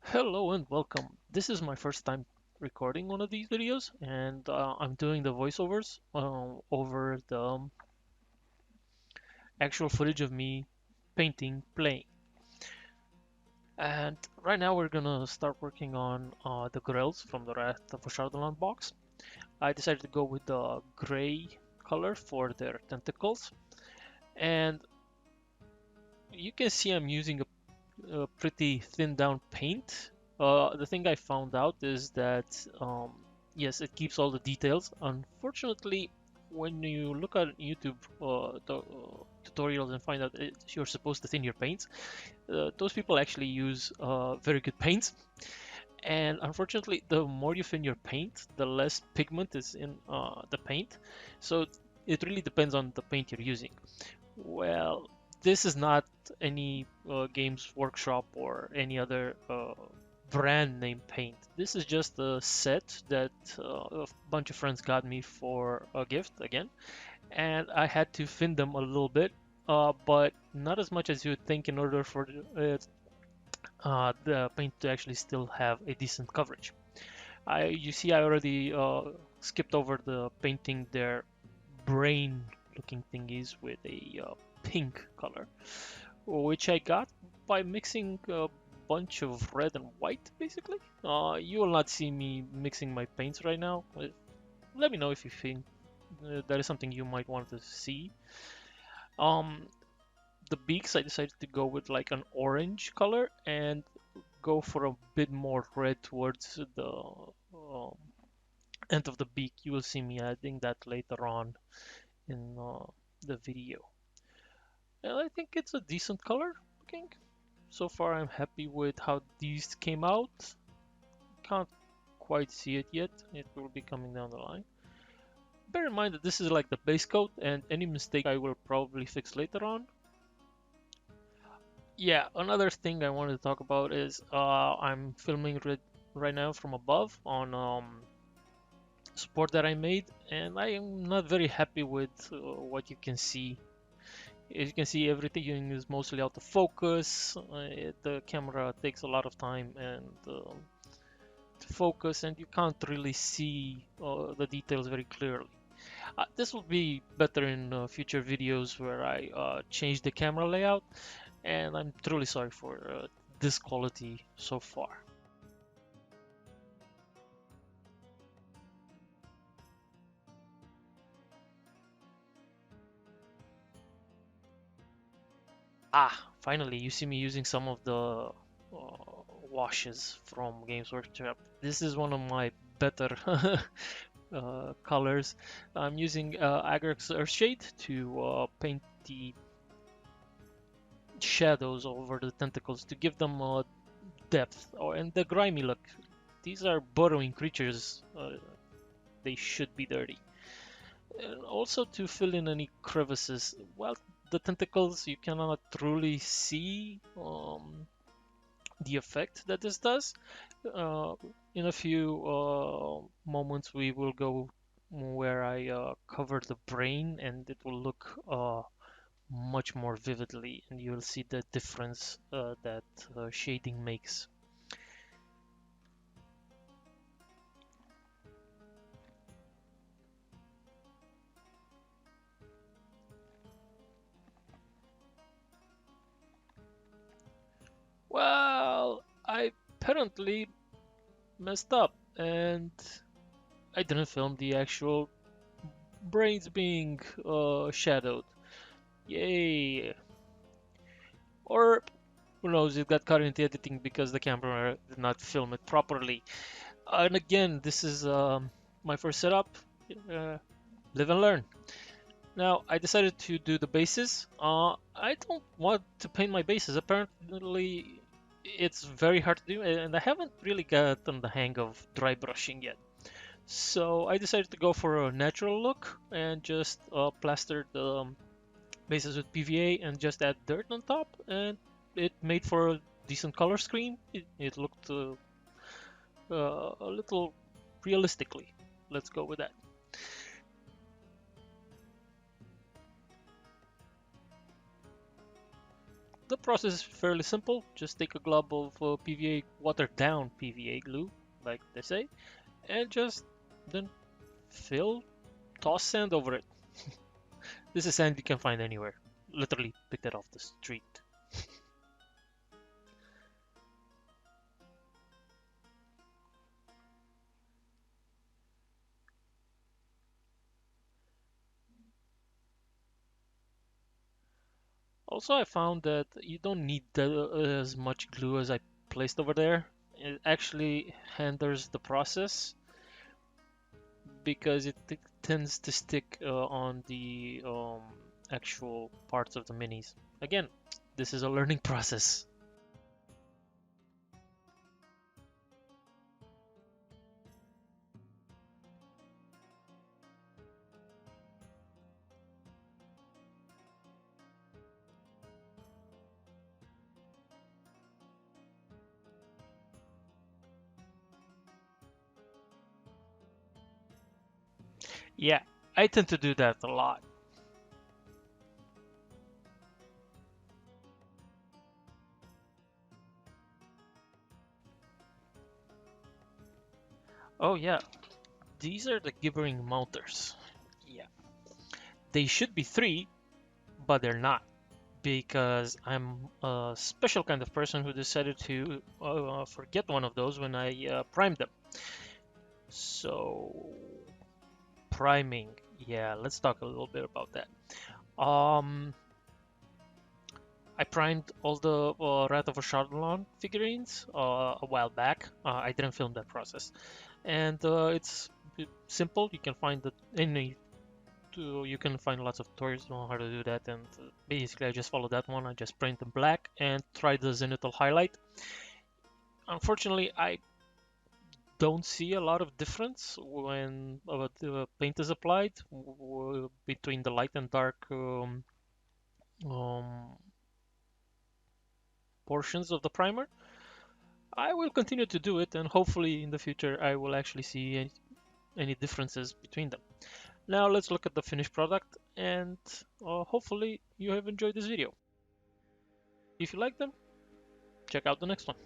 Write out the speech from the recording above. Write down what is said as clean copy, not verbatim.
Hello and welcome. This is my first time recording one of these videos, and I'm doing the voiceovers over the actual footage of me painting, playing. And right now we're gonna start working on the Grells from the Wrath of Shardalon box. I decided to go with the gray color for their tentacles, and you can see I'm using a pretty thin down paint. The thing I found out is that yes, it keeps all the details. Unfortunately, when you look at YouTube tutorials and find out you're supposed to thin your paints, those people actually use very good paints. And unfortunately, the more you thin your paint, the less pigment is in the paint. So it really depends on the paint you're using. Well, this is not any Games Workshop or any other brand name paint. This is just a set that a bunch of friends got me for a gift again, and I had to thin them a little bit, but not as much as you would think in order for the paint to actually still have a decent coverage. You see, I already skipped over the painting their brain looking thingies with a pink color, which I got by mixing a bunch of red and white, basically. You will not see me mixing my paints right now. Let me know if you think that is something you might want to see. Um, the beaks, I decided to go with like an orange color and go for a bit more red towards the end of the beak. You will see me adding that later on in the video. And I think it's a decent color looking. So far I'm happy with how these came out. Can't quite see it yet. It will be coming down the line. Bear in mind that this is like the base coat and any mistake I will probably fix later on. Yeah, another thing I wanted to talk about is I'm filming right now from above on support that I made, and I am not very happy with what you can see. As you can see, everything is mostly out of focus. The camera takes a lot of time and to focus, and you can't really see the details very clearly. This will be better in future videos where I change the camera layout, and I'm truly sorry for this quality so far. Finally, you see me using some of the washes from Games Workshop. This is one of my better colors. I'm using Agrax Earthshade to paint the shadows over the tentacles to give them depth and the grimy look. These are burrowing creatures. They should be dirty. And also to fill in any crevices. Well, the tentacles you cannot truly see the effect that this does. Uh, in a few moments, we will go where I cover the brain, and it will look much more vividly, and you'll see the difference that shading makes. Well, I apparently messed up, and I didn't film the actual brains being shadowed. Yay! Or who knows, it got cut into editing because the camera did not film it properly. And again, this is my first setup. Uh, Live and learn. Now, I decided to do the bases. I don't want to paint my bases. Apparently, it's very hard to do, and I haven't really gotten the hang of dry brushing yet. So I decided to go for a natural look and just plaster the bases with PVA and just add dirt on top, and it made for a decent color scheme. It looked a little realistically. Let's go with that. the process is fairly simple. Just take a glob of PVA, watered down PVA glue, like they say, and just then toss sand over it. This is sand you can find anywhere. Literally picked it off the street. Also, I found that you don't need as much glue as I placed over there. It actually hinders the process because it tends to stick on the actual parts of the minis. Again, this is a learning process. Yeah, I tend to do that a lot. Oh yeah, these are the Gibbering mounters. Yeah, they should be three, but they're not because I'm a special kind of person who decided to forget one of those when I primed them. So, priming. Yeah, let's talk a little bit about that. I primed all the Wrath of Ashardalon figurines a while back. I didn't film that process, and it's simple. You can find you can find lots of tutorials on how to do that, and basically I just followed that one. I just print them black and tried the zenithal highlight. Unfortunately, I don't see a lot of difference when the paint is applied between the light and dark um, portions of the primer. I will continue to do it, and hopefully in the future I will actually see any differences between them. Now let's look at the finished product, and hopefully you have enjoyed this video. If you like them, check out the next one.